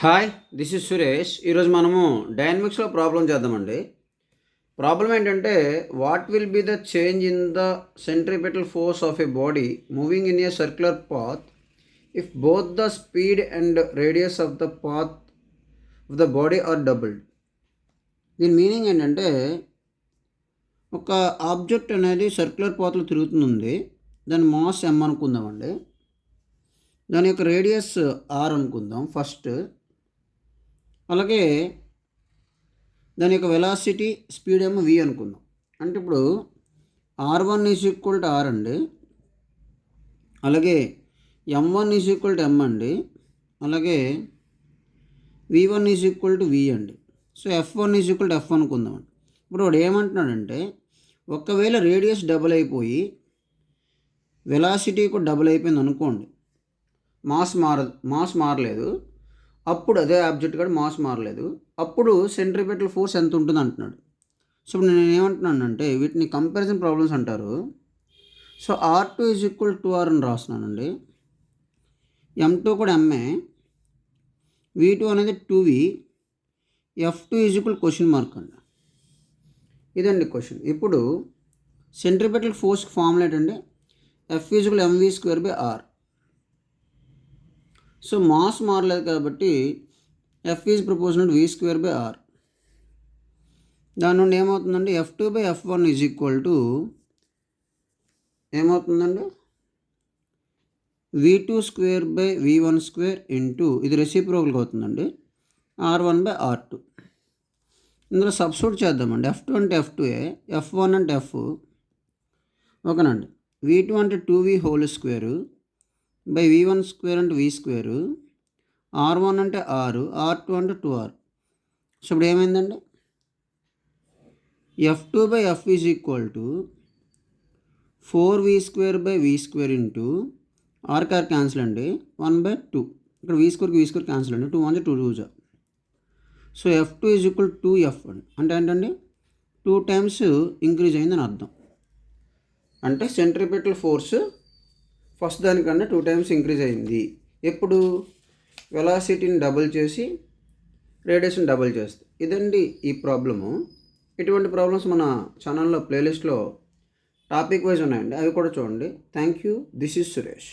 Hi, this is Suresh. ఈరోజు మనము డైనమిక్స్లో ప్రాబ్లం చేద్దామండి. ప్రాబ్లం ఏంటంటే, what will be the change in the centripetal force of a body moving in a circular path if both the speed and radius of the path of the body are doubled. దీని meaning ఏంటంటే, ఒక object అనేది circular పాత్లో తిరుగుతుంది. దాని mass m అనుకుందామండి. దాని యొక్క radius r అనుకుందాం first. అలాగే దాని యొక్క వెలాసిటీ స్పీడ్ ఏమో v అనుకుందాం. అంటే ఇప్పుడు r1 = r అండి, అలాగే m1 = m అండి, అలాగే v1 = v అండి. సో f1 = f అనుకుందాం. ఇప్పుడు వాడు ఏమంటున్నాడంటే, ఒకవేళ రేడియస్ డబుల్ అయిపోయి వెలాసిటీ కూడా డబుల్ అయిపోయింది అనుకోండి, మాస్ మారలేదు, అప్పుడు అదే ఆబ్జెక్ట్ కూడా మాస్ మారలేదు, అప్పుడు సెంట్రిపెటల్ ఫోర్స్ ఎంత ఉంటుంది అంటున్నాడు. సో ఇప్పుడు నేను ఏమంటున్నానంటే, వీటిని కంపారిజన్ ప్రాబ్లమ్స్ అంటారు. సో r2 = 2r అని రాస్తున్నానండి. m2 కూడా m, v2 అనేది 2v, f2 = అండి. ఇదండి క్వశ్చన్. ఇప్పుడు సెంట్రిపెటల్ ఫోర్స్ ఫార్ములా ఏంటంటే, F = mv²/r. సో మాస్ మారలేదు కాబట్టి F ఈజ్ ప్రపోర్షనల్ v²/r. దాని నుండి ఏమవుతుందండి, F2/F1 ఏమవుతుందండి, v2²/v1² ఇంటూ ఇది రెసిప్రోకల్గా అవుతుందండి, r1/r2. ఇందులో సబ్స్టిట్యూట్ చేద్దామండి. F2 అంటే F2ఏ, F1 అంటే F, ఓకేనండి. v2 అంటే 2v² బై v1² అంటే v², r1 అంటే r, r2 అంటే 2r. సో ఇప్పుడు ఏమైందండి, F2/F = 4v²/v² into r cancel అండి, 1/2. ఇక్కడ v² క్యాన్సిల్ అండి, 2 1 2 2. సో F2 = 2f అంటే ఏంటండి, 2 టైమ్స్ ఇంక్రీజ్ అయిందని అర్థం. అంటే సెంట్రిపెటల్ ఫోర్స్ ఫస్ట్ దానికన్నా 2 టైమ్స్ ఇంక్రీజ్ అయింది. ఎప్పుడు వెలాసిటీని డబుల్ చేసి రేడియేషన్ డబుల్ చేస్తే. ఇదండి ఈ ప్రాబ్లము. ఇటువంటి ప్రాబ్లమ్స్ మన ఛానల్లో ప్లేలిస్ట్లో టాపిక్ వైజ్ ఉన్నాయండి, అవి కూడా చూడండి. Thank you. This is Suresh.